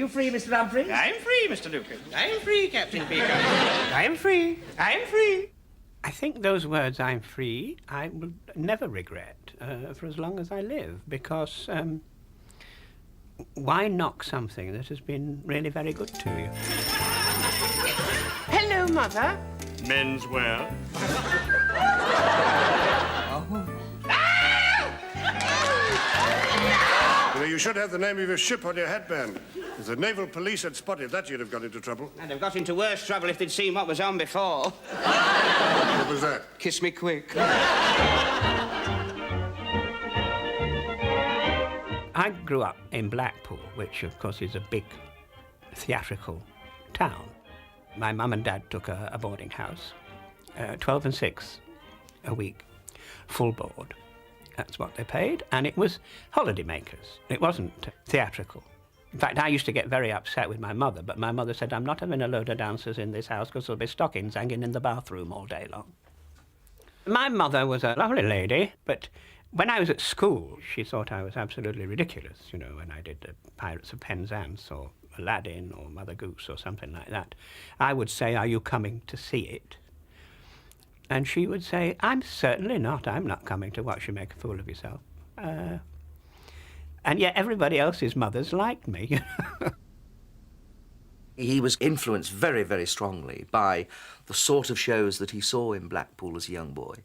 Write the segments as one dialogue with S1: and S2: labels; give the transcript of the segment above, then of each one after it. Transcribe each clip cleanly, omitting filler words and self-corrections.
S1: you free, Mr. Humphrey?
S2: I'm free, Mr. Lucas. I'm free, Captain Peacock. I'm free. I'm free.
S3: I think those words, I'm free, I will never regret for as long as I live, because why knock something that has been really very good to you?
S2: Hello, Mother.
S4: Menswear.
S5: You know, you should have the name of your ship on your headband. If the naval police had spotted that, you'd have got into trouble.
S2: And they've got into worse trouble if they'd seen what was on before.
S5: What was that?
S2: Kiss me quick.
S3: I grew up in Blackpool, which, of course, is a big theatrical town. My mum and dad took a boarding house, 12 and 6 a week, full board. That's what they paid, and it was holiday makers. It wasn't theatrical. In fact, I used to get very upset with my mother, but my mother said, I'm not having a load of dancers in this house because there'll be stockings hanging in the bathroom all day long. My mother was a lovely lady, but when I was at school, she thought I was absolutely ridiculous, you know, when I did the Pirates of Penzance or Aladdin or Mother Goose or something like that. I would say, are you coming to see it? And she would say, I'm certainly not. I'm not coming to watch you make a fool of yourself. And yet everybody else's mothers liked me, you know.
S6: He was influenced very, very strongly by the sort of shows that he saw in Blackpool as a young boy.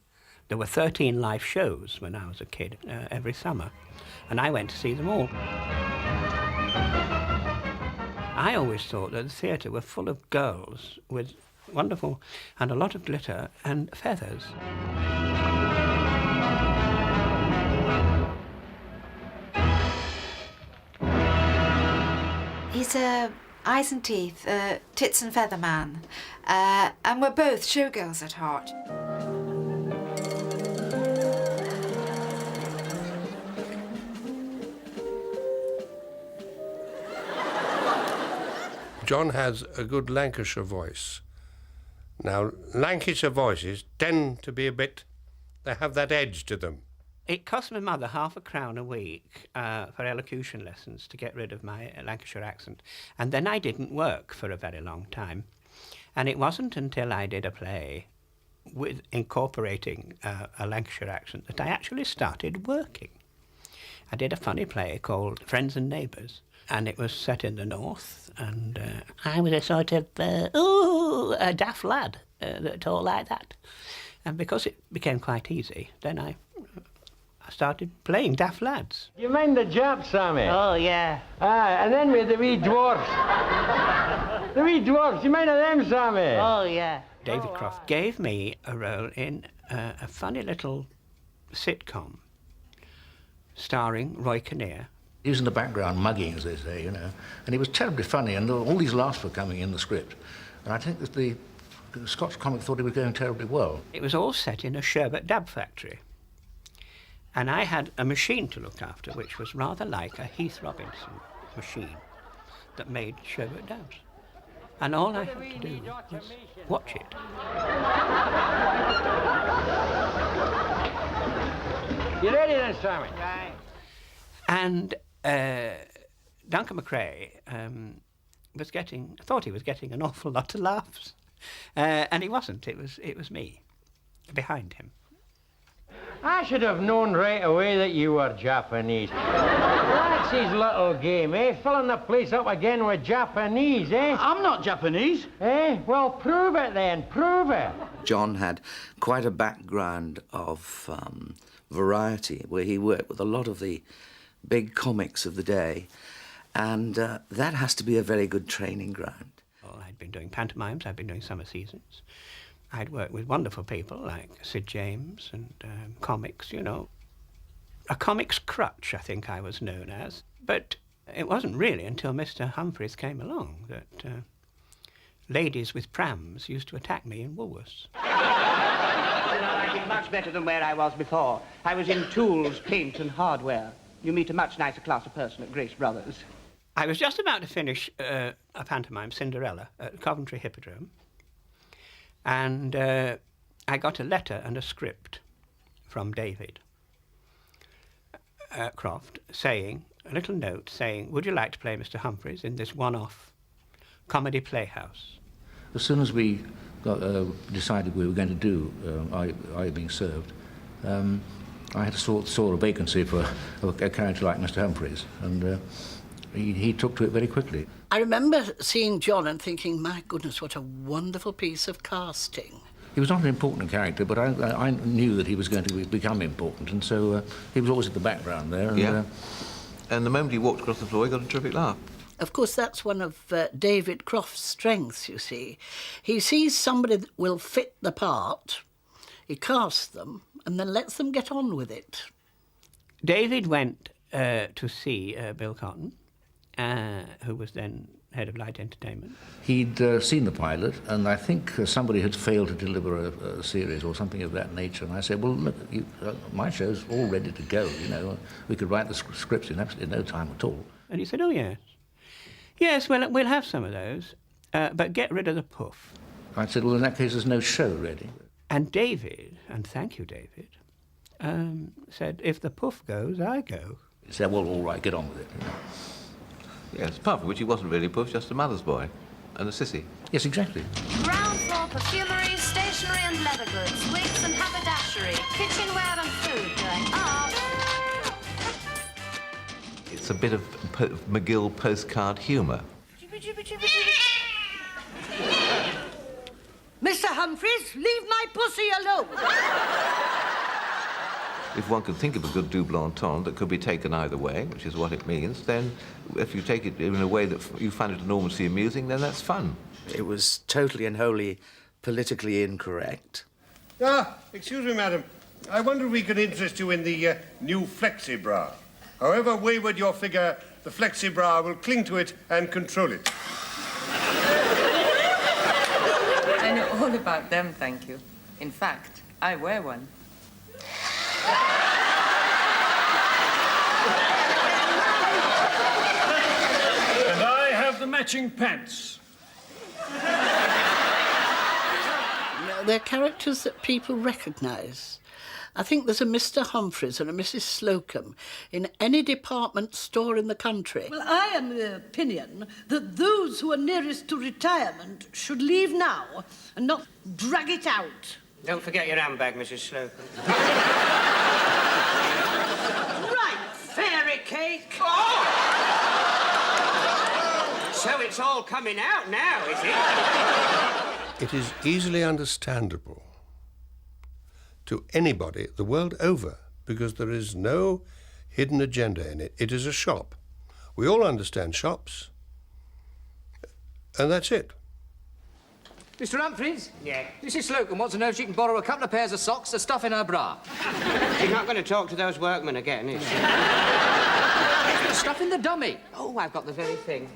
S3: There were 13 live shows when I was a kid, every summer, and I went to see them all. I always thought that the theatre were full of girls with wonderful and a lot of glitter and feathers.
S7: He's a eyes and teeth, tits and feather man, and we're both showgirls at heart.
S5: John has a good Lancashire voice. Now, Lancashire voices tend to be a bit... they have that edge to them.
S3: It cost my mother £0.50 a week for elocution lessons to get rid of my Lancashire accent. And then I didn't work for a very long time. And it wasn't until I did a play with incorporating a Lancashire accent that I actually started working. I did a funny play called Friends and Neighbours, and it was set in the north, and I was a sort of, a daft lad that talked like that. And because it became quite easy, then I started playing daft lads.
S8: You mind the Japs, Sammy?
S2: Oh, yeah.
S8: And then we had the wee dwarfs. The wee dwarfs, you mind of them, Sammy?
S2: Oh, yeah.
S3: David Croft gave me a role in a funny little sitcom starring Roy Kinnear.
S9: He was in the background mugging, as they say, you know, and he was terribly funny, and all these laughs were coming in the script. And I think that the Scotch comic thought he was going terribly well.
S3: It was all set in a sherbet dab factory. And I had a machine to look after, which was rather like a Heath Robinson machine that made sherbet dabs. And all I had to do was watch it.
S8: You ready then, Sammy?
S2: Right.
S3: And Duncan McRae thought he was getting an awful lot of laughs. And he wasn't, it was me, behind him.
S8: I should have known right away that you were Japanese. That's his little game, eh? Filling the place up again with Japanese, eh?
S2: I'm not Japanese.
S8: Eh? Well, prove it then, prove it.
S6: John had quite a background of variety, where he worked with a lot of the big comics of the day, and that has to be a very good training ground.
S3: Well, I'd been doing pantomimes, I'd been doing summer seasons. I'd worked with wonderful people like Sid James and comics, you know. A comic's crutch, I think I was known as. But it wasn't really until Mr. Humphreys came along that ladies with prams used to attack me in Woolworths.
S2: I like it much better than where I was before. I was in tools, paint and hardware. You meet a much nicer class of person at Grace Brothers.
S3: I was just about to finish a pantomime, Cinderella, at Coventry Hippodrome. And I got a letter and a script from David Croft saying, a little note saying, would you like to play Mr. Humphreys in this one-off comedy playhouse?
S9: As soon as we decided we were going to do I Being Served, I had saw a vacancy for a character like Mr. Humphreys, and he took to it very quickly.
S1: I remember seeing John and thinking, my goodness, what a wonderful piece of casting.
S9: He was not an important character, but I knew that he was going to become important, and so he was always at the background there. And,
S4: yeah. And the moment he walked across the floor, he got a terrific laugh.
S1: Of course, that's one of David Croft's strengths, you see. He sees somebody that will fit the part, he casts them, and then lets them get on with it.
S3: David went to see Bill Cotton, who was then head of Light Entertainment.
S9: He'd seen the pilot, and I think somebody had failed to deliver a series or something of that nature. And I said, well, look, my show's all ready to go, you know. We could write the scripts in absolutely no time at all.
S3: And he said, oh, yes. Yes, well, we'll have some of those, but get rid of the puff.
S9: I said, well, in that case, there's no show ready.
S3: And David, and thank you, David, said, if the puff goes, I go.
S9: He said, well, all right, get on with it. You know.
S4: Yes, apart from which he wasn't really a puff, just a mother's boy and a sissy.
S9: Yes, exactly.
S10: Ground floor perfumery, stationery and leather goods, wigs and haberdashery, kitchenware and food going up.
S4: It's a bit of McGill postcard humour.
S1: Mr. Humphreys, leave my pussy alone.
S4: If one could think of a good double entendre that could be taken either way, which is what it means, then if you take it in a way that you find it enormously amusing, then that's fun.
S6: It was totally and wholly politically incorrect.
S5: Excuse me, madam. I wonder if we could interest you in the new flexi bra. However wayward your figure, the flexi bra will cling to it and control it.
S11: I know all about them, thank you. In fact, I wear one.
S8: And I have the matching pants.
S1: No, they're characters that people recognise. I think there's a Mr. Humphreys and a Mrs. Slocum in any department store in the country.
S12: Well, I am the opinion that those who are nearest to retirement should leave now and not drag it out.
S2: Don't forget your handbag, Mrs. Slocum.
S12: Right, fairy cake.
S2: Oh! So it's all coming out now, is it?
S5: It is easily understandable to anybody the world over, because there is no hidden agenda in it. It is a shop. We all understand shops, and that's it.
S13: Mr. Humphreys?
S2: Yeah?
S13: Mrs. Slocum wants to know if she can borrow a couple of pairs of socks to stuff in her bra.
S2: She's not going to talk to those workmen again, is she?
S13: Stuff in the dummy.
S2: Oh, I've got the very thing.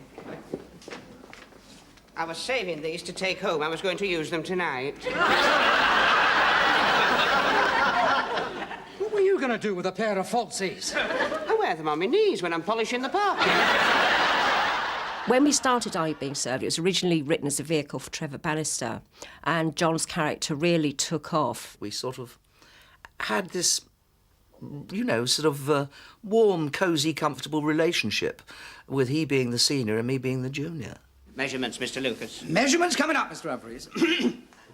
S2: I was saving these to take home. I was going to use them tonight.
S13: What were you going to do with a pair of falsies?
S2: I wear them on my knees when I'm polishing the park.
S14: When we started I Being Served, it was originally written as a vehicle for Trevor Bannister, and John's character really took off.
S6: We sort of had this, you know, sort of warm, cosy, comfortable relationship, with he being the senior and me being the junior.
S2: Measurements, Mr. Lucas.
S13: Measurements coming up, Mr. Humphreys.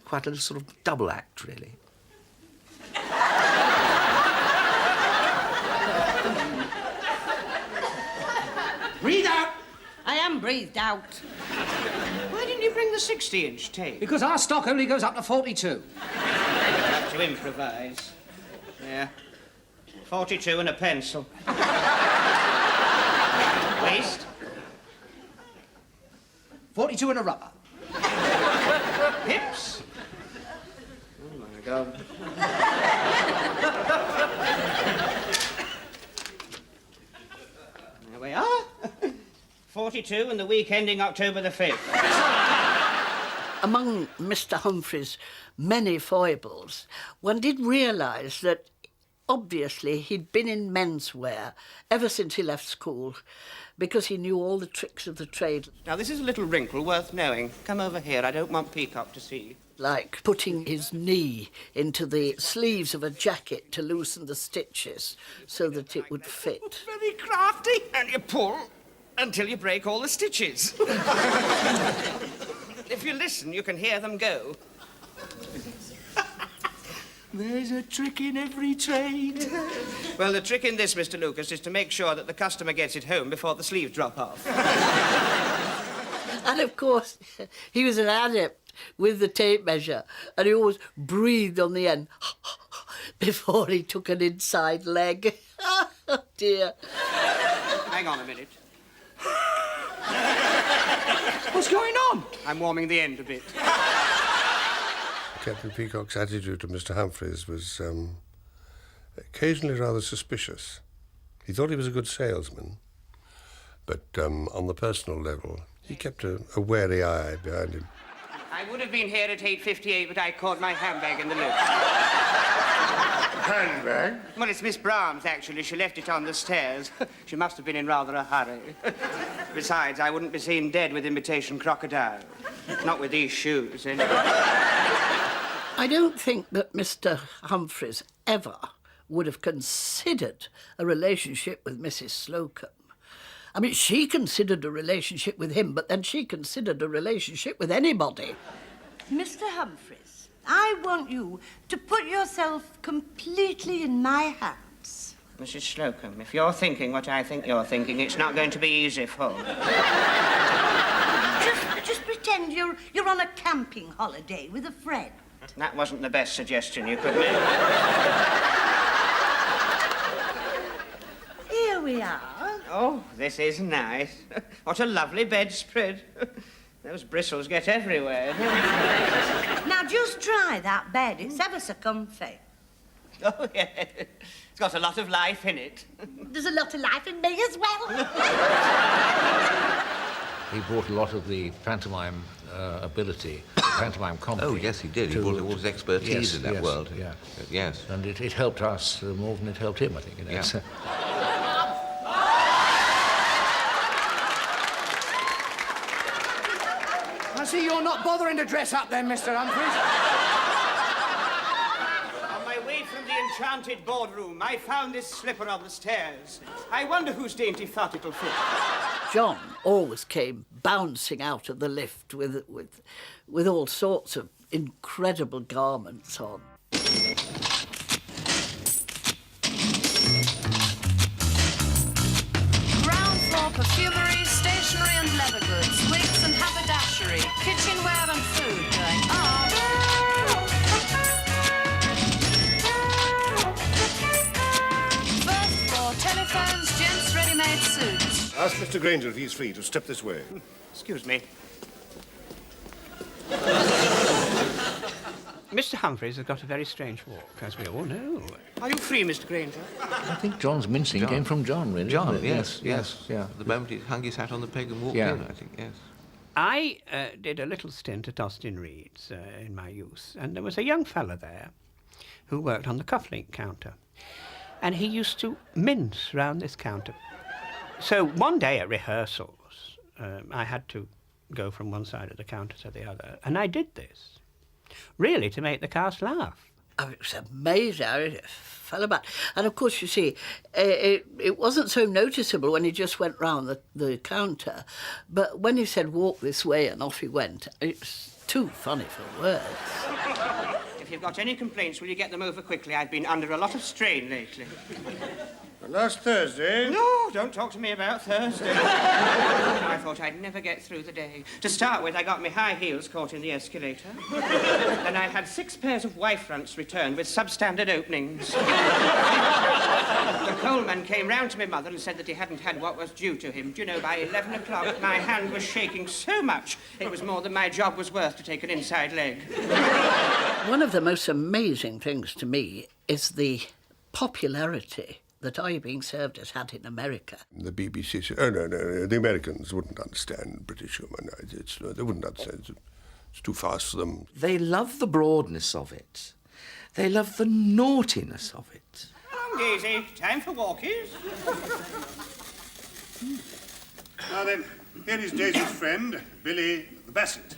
S6: Quite a sort of double act, really.
S13: Breathe out.
S12: I am breathed out.
S2: Why didn't you bring the 60-inch tape?
S13: Because our stock only goes up to 42.
S2: Have to improvise. Yeah. 42 and a pencil. Waist.
S13: 42 and a rubber.
S2: Hips. Oh, my God. There we are. 42 and the week ending October the 5th.
S1: Among Mr. Humphreys' many foibles, one did realise that obviously he'd been in menswear ever since he left school, because he knew all the tricks of the trade.
S2: Now, this is a little wrinkle worth knowing. Come over here. I don't want Peacock to see.
S1: like putting his knee into the sleeves of a jacket to loosen the stitches so that it would fit.
S2: Very crafty. And you pull until you break all the stitches. If you listen, you can hear them go. There's a trick in every trade. Well, the trick in this, Mr. Lucas, is to make sure that the customer gets it home before the sleeves drop off.
S1: And, of course, he was an adept with the tape measure, and he always breathed on the end before he took an inside leg. Oh, dear.
S2: Hang on a minute. What's going on? I'm warming the end a bit.
S5: Captain Peacock's attitude to Mr. Humphreys was occasionally rather suspicious. He thought he was a good salesman, but on the personal level, he kept a wary eye behind him.
S2: I would have been here at 8:58, but I caught my handbag in the lift.
S5: Handbag?
S2: Well, it's Miss Brahms, actually. She left it on the stairs. She must have been in rather a hurry. Besides, I wouldn't be seen dead with imitation crocodile. Not with these shoes, anyway.
S1: I don't think that Mr. Humphreys ever would have considered a relationship with Mrs. Slocum. I mean, she considered a relationship with him, but then she considered a relationship with anybody.
S12: Mr. Humphreys, I want you to put yourself completely in my hands.
S2: Mrs. Slocum, if you're thinking what I think you're thinking, it's not going to be easy for you.
S12: Just pretend you're on a camping holiday with a friend.
S2: That wasn't the best suggestion you could make.
S12: Here we are.
S2: Oh, this is nice. What a lovely bedspread. Those bristles get everywhere.
S12: Now, just try that bed. It's ever so comfy.
S2: Oh, yeah. It's got a lot of life in it.
S12: There's a lot of life in me as well.
S9: He brought a lot of the pantomime ability, pantomime comedy.
S4: Oh, yes, he did. He brought all his expertise in that world.
S9: Yeah.
S4: Yes.
S9: And it helped us more than it helped him, I think. You know?
S4: Yeah.
S13: I see you're not bothering to dress up then, Mr. Humphreys.
S2: On my way from the enchanted boardroom, I found this slipper on the stairs. I wonder whose dainty thought it'll fit.
S1: John always came bouncing out of the lift with all sorts of incredible garments on.
S10: Ground floor perfumery, stationery and leather goods, wigs and haberdashery, kitchenware and food going on. First floor, telephones, gents' ready-made suits.
S5: Ask Mr. Granger if he's free to step this way.
S2: Excuse me.
S3: Mr. Humphreys has got a very strange walk, as we all know.
S2: Are you free, Mr. Granger?
S9: I think John's mincing came from John, really.
S4: John,
S9: didn't it?
S4: yes.
S9: Yeah.
S4: The moment he hung his hat on the peg and walked
S9: Yeah.
S4: in, I think, yes.
S3: I did a little stint at Austin Reed's in my youth, and there was a young fella there who worked on the cufflink counter, and he used to mince round this counter. So one day at rehearsals, I had to go from one side of the counter to the other, and I did this, really to make the cast laugh.
S1: Oh, it was amazing. It fell about. And, of course, you see, it wasn't so noticeable when he just went round the counter, but when he said, walk this way, and off he went, it's too funny for words.
S2: If you've got any complaints, will you get them over quickly? I've been under a lot of strain lately.
S5: Last Thursday?
S2: No, don't talk to me about Thursday. I thought I'd never get through the day. To start with, I got my high heels caught in the escalator. Then I had 6 pairs of wife fronts returned with substandard openings. The coalman came round to my mother and said that he hadn't had what was due to him. Do you know, by 11 o'clock, my hand was shaking so much it was more than my job was worth to take an inside leg.
S1: One of the most amazing things to me is the popularity that Are You Being Served has had in America.
S5: The BBC said, oh, no, the Americans wouldn't understand British humour. No, they wouldn't understand. It's too fast for them.
S6: They love the broadness of it. They love the naughtiness of it.
S2: Come on, Daisy. Time for walkies.
S15: Now then, here is Daisy's friend, Billy the Basset.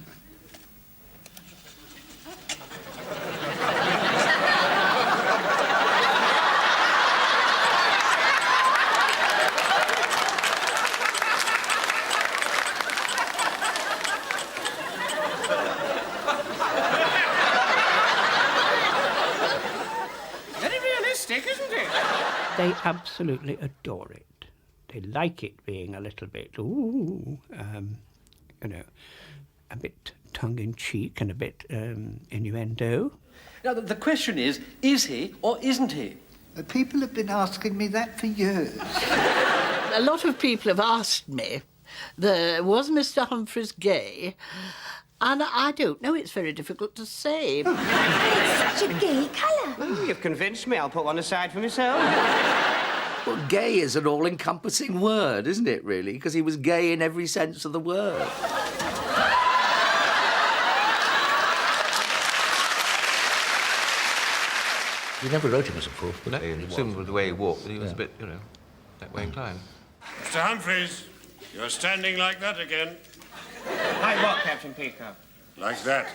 S3: they absolutely adore it. They like it being a little bit, you know, a bit tongue-in-cheek and a bit innuendo.
S16: Now, the question is he or isn't he?
S17: People have been asking me that for years.
S1: A lot of people have asked me, was Mr. Humphreys gay? And I don't know, it's very difficult to say.
S10: It's such a gay colour.
S2: Oh, you've convinced me. I'll put one aside for myself.
S6: Well, gay is an all-encompassing word, isn't it, really? Because he was gay in every sense of the word.
S9: We never wrote him as a fool, but
S4: Similar with the way he walked, he was a bit, you know, that way inclined.
S15: Mr. Humphreys, you're standing like that again.
S2: Like what, Captain Peacock?
S15: Like that.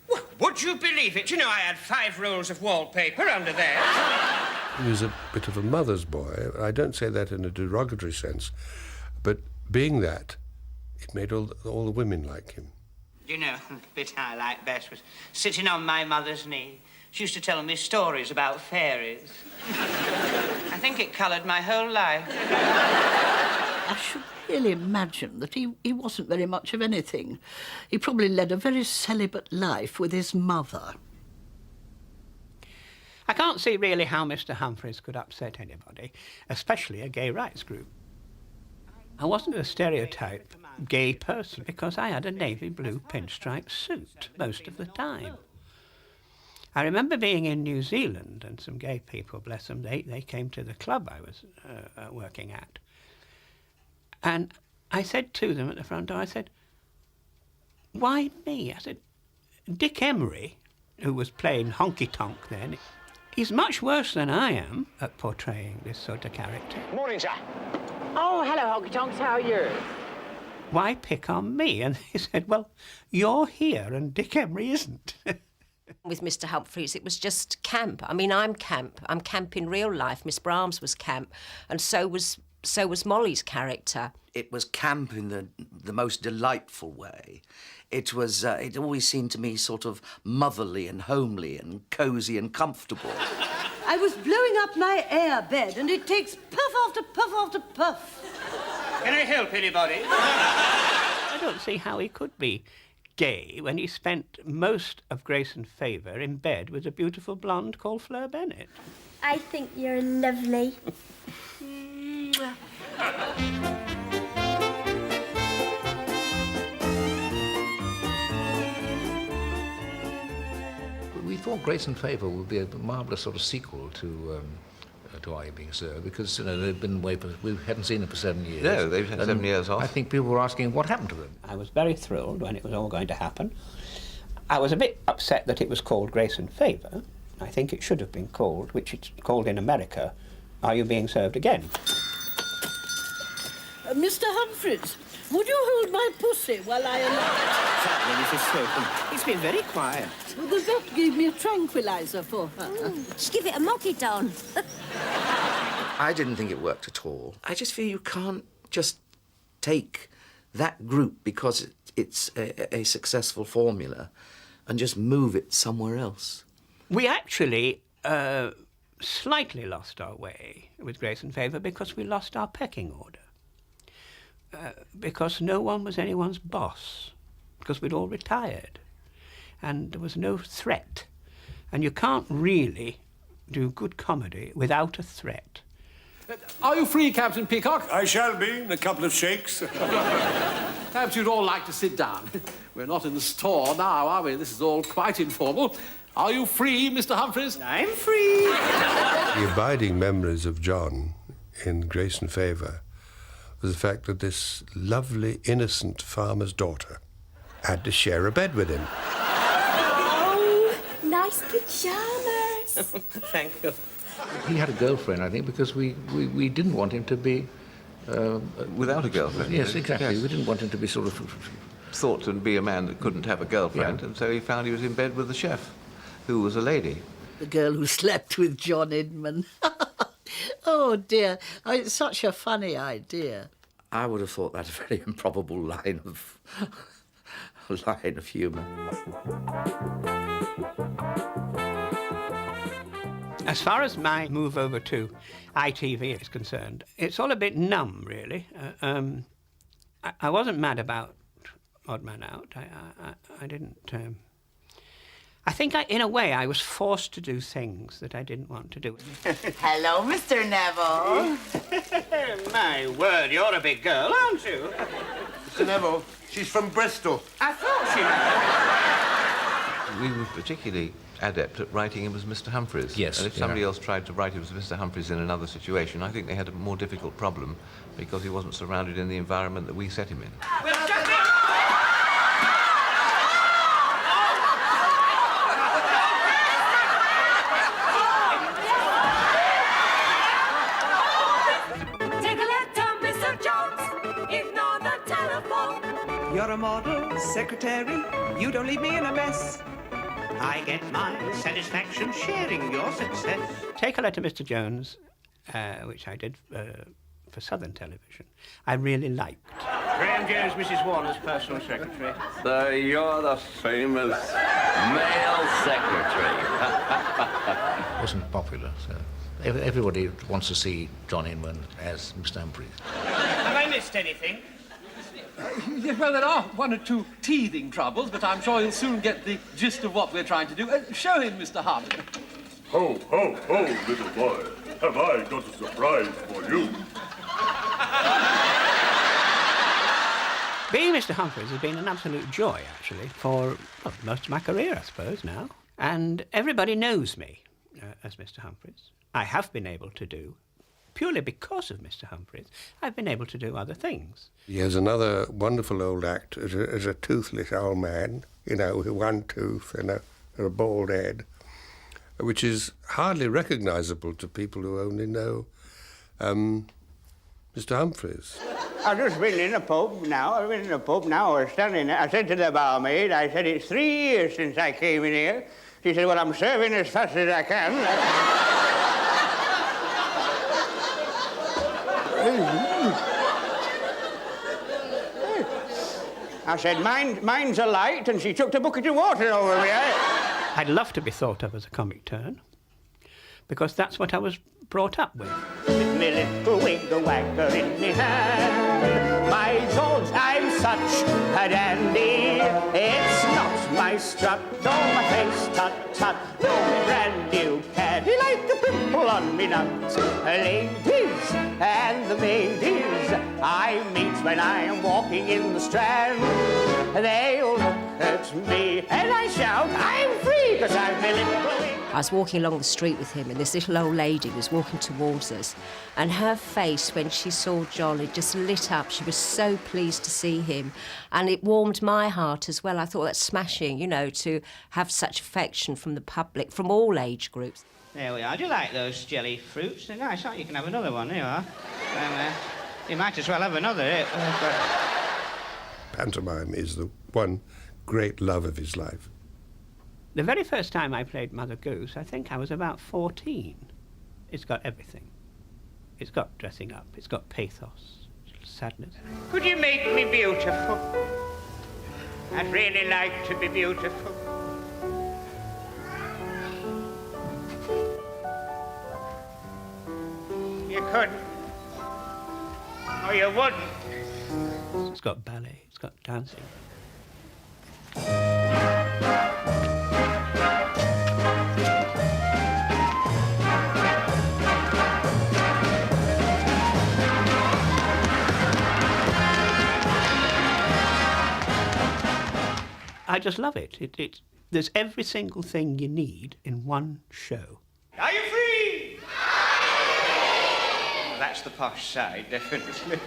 S2: Well, would you believe it? You know, I had 5 rolls of wallpaper under there.
S5: He was a bit of a mother's boy. I don't say that in a derogatory sense, but being that, it made all the women like him.
S2: You know, the bit I liked best was sitting on my mother's knee. She used to tell me stories about fairies. I think it coloured my whole life.
S1: I should really imagine that he wasn't very much of anything. He probably led a very celibate life with his mother.
S3: I can't see really how Mr. Humphreys could upset anybody, especially a gay rights group. I wasn't a stereotype gay person because I had a navy blue pinstripe suit most of the time. I remember being in New Zealand and some gay people, bless them, they came to the club I was working at. And I said to them at the front door, I said, why me? I said, Dick Emery, who was playing Honky Tonk then, he's much worse than I am at portraying this sort of character.
S8: Morning, sir. Oh, hello, Honky Tonks. How are you?
S3: Why pick on me? And they said, well, you're here and Dick Emery isn't.
S14: With Mr. Humphreys, it was just camp. I mean, I'm camp. I'm camp in real life. Miss Brahms was camp, and so was Molly's character.
S6: It was camp in the most delightful way. It was. It always seemed to me sort of motherly and homely and cosy and comfortable.
S12: I was blowing up my air bed, and it takes puff after puff after puff.
S2: Can I help anybody?
S3: I don't see how he could be gay when he spent most of Grace and Favour in bed with a beautiful blonde called Fleur Bennett.
S10: I think you're lovely.
S9: We thought Grace and Favour would be a marvellous sort of sequel to Are You Being Served? Because, you know, they'd been away we hadn't seen them for 7 years.
S4: No, they've had 7 years off.
S9: I think people were asking what happened to them.
S3: I was very thrilled when it was all going to happen. I was a bit upset that it was called Grace and Favour. I think it should have been called, which it's called in America, Are You Being Served Again?
S12: Mr. Humphreys, would you hold my pussy while I alight?
S2: Sadly, Mrs. Slocum, it's been very quiet.
S12: Well, the vet gave me a tranquilizer for her.
S10: Just give it a monkey don.
S6: I didn't think it worked at all. I just feel you can't just take that group because it's a successful formula and just move it somewhere else.
S3: We actually slightly lost our way with Grace and Favour because we lost our pecking order. Because no one was anyone's boss, because we'd all retired, and there was no threat. And you can't really do good comedy without a threat.
S16: Are you free, Captain Peacock?
S15: I shall be in a couple of shakes.
S16: Perhaps you'd all like to sit down. We're not in the store now, are we? This is all quite informal. Are you free, Mr. Humphreys?
S2: I'm free.
S5: The abiding memories of John in Grace and Favour was the fact that this lovely, innocent farmer's daughter had to share a bed with him.
S10: Oh, nice pyjamas.
S2: Thank you.
S9: He had a girlfriend, I think, because we didn't want him to be...
S4: Without a girlfriend?
S9: Yes, exactly.
S4: Yes.
S9: We didn't want him to be sort of...
S4: Thought to be a man that couldn't have a girlfriend, and so he found he was in bed with the chef, who was a lady.
S1: The girl who slept with John Inman. Oh, dear. Oh, it's such a funny idea.
S6: I would have thought that a very improbable line of humour.
S3: As far as my move over to ITV is concerned, it's all a bit numb, really. I wasn't mad about Odd Man Out. I didn't... I think, in a way, I was forced to do things that I didn't want to do.
S18: Hello, Mr. Neville.
S2: My word, you're a big girl, aren't you?
S5: Mr. Neville, she's from Bristol.
S2: I thought she
S4: We were particularly adept at writing him as Mr. Humphreys.
S9: Yes.
S4: And if somebody else tried to write him as Mr. Humphreys in another situation, I think they had a more difficult problem because he wasn't surrounded in the environment that we set him in.
S2: You're a model secretary. You don't leave me in a mess. I get my satisfaction sharing your success.
S3: Take a Letter, Mr. Jones, which I did for Southern Television, I really liked.
S2: Graham Jones, Mrs. Warner's personal secretary.
S19: So you're the famous male secretary.
S9: Wasn't popular, so everybody wants to see John Inman as Mr. Humphreys.
S2: Have I missed anything?
S16: Well, there are one or two teething troubles, but I'm sure you'll soon get the gist of what we're trying to do. Show him, Mr. Hunt.
S15: Ho, ho, ho, little boy. Have I got a surprise for you?
S3: Being Mr. Humphreys has been an absolute joy, actually, for most of my career, I suppose, now. And everybody knows me as Mr. Humphreys. I have been able to do, purely because of Mr. Humphreys, I've been able to do other things.
S5: He has another wonderful old act as a toothless old man, you know, with one tooth and a bald head, which is hardly recognisable to people who only know Mr. Humphreys.
S2: I've just been in a pub now. I was standing there. I said to the barmaid, I said, it's 3 years since I came in here. She said, well, I'm serving as fast as I can. I said, mine's a light, and she chucked a bucket of water over me.
S3: I'd love to be thought of as a comic turn, because that's what I was brought up with.
S2: With me little wiggle waggle in me hand, my God, I'm such a dandy. It's not my strut, nor my face tut-tut, nor my brand new caddy like a pimple on me nuts. Ladies and the maidies I meet when I am walking in the Strand, they'll look at me and I shout, I'm free, because I'm my little wiggle.
S14: I was walking along the street with him, and this little old lady was walking towards us, and her face when she saw John, it just lit up. She was so pleased to see him, and it warmed my heart as well. I thought that's smashing, you know, to have such affection from the public, from all age groups.
S2: There we are. Do you like those jelly fruits? They're nice, aren't you? You can have another one. There you are. You might as well have another.
S5: Pantomime is the one great love of his life.
S3: The very first time I played Mother Goose, I think I was about 14. It's got everything. It's got dressing up, it's got pathos, sadness.
S2: Could you make me beautiful? I'd really like to be beautiful. You couldn't. Or you wouldn't.
S3: It's got ballet, it's got dancing. I just love it. There's every single thing you need in one show.
S2: Are you free? That's the posh side, definitely.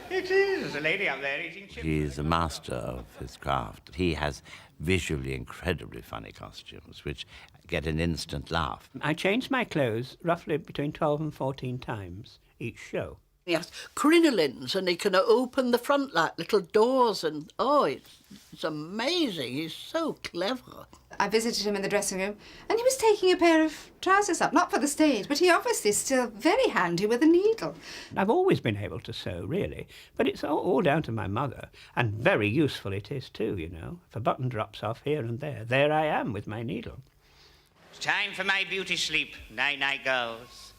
S2: It is. There's a lady up there eating chips.
S6: He's a master of his craft. He has visually incredibly funny costumes, which get an instant laugh.
S3: I changed my clothes roughly between 12 and 14 times each show.
S1: He has crinolines and he can open the front like little doors and, it's amazing. He's so clever.
S7: I visited him in the dressing room and he was taking a pair of trousers up, not for the stage, but he obviously is still very handy with a needle.
S3: I've always been able to sew, really, but it's all down to my mother, and very useful it is too, you know. If a button drops off here and there I am with my needle.
S2: It's time for my beauty sleep. Night-night, girls.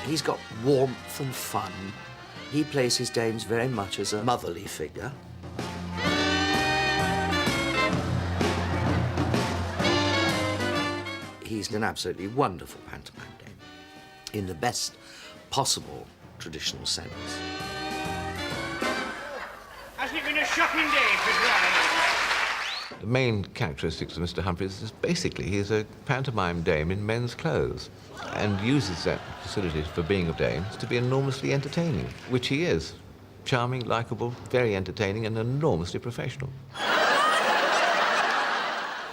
S6: He's got warmth and fun. He plays his dames very much as a motherly figure. He's an absolutely wonderful pantomime dame, in the best possible traditional sense.
S2: Hasn't it been a shocking day for brides?
S4: The main characteristics of Mr. Humphreys is basically he's a pantomime dame in men's clothes and uses that facility for being a dame to be enormously entertaining, which he is. Charming, likeable, very entertaining and enormously professional.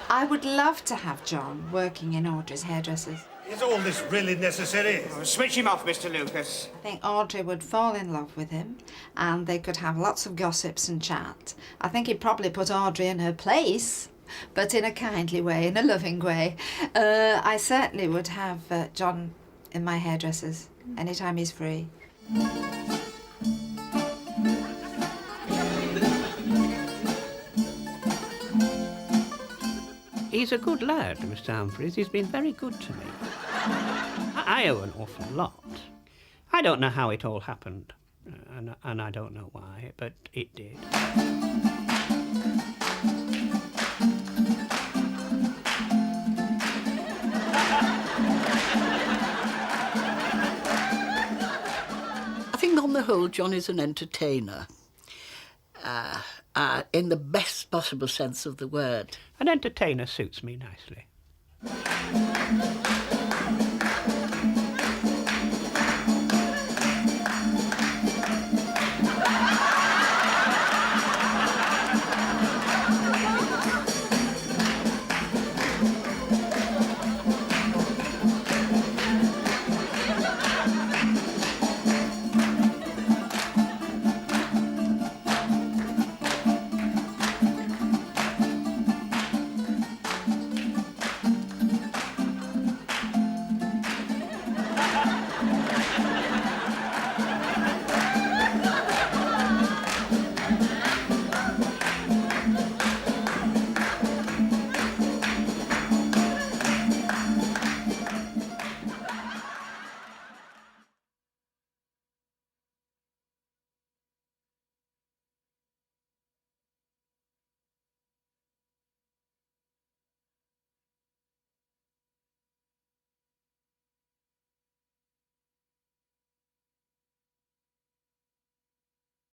S7: I would love to have John working in Audrey's hairdressers.
S20: Is all this really necessary?
S2: Oh, switch him off, Mr. Lucas.
S7: I think Audrey would fall in love with him and they could have lots of gossips and chat. I think he'd probably put Audrey in her place, but in a kindly way, in a loving way. I certainly would have John in my hairdressers anytime he's free.
S3: He's a good lad, Mr. Humphreys. He's been very good to me. I owe an awful lot. I don't know how it all happened, and I don't know why, but it did.
S1: I think on the whole, John is an entertainer. In the best possible sense of the word.
S3: An entertainer suits me nicely.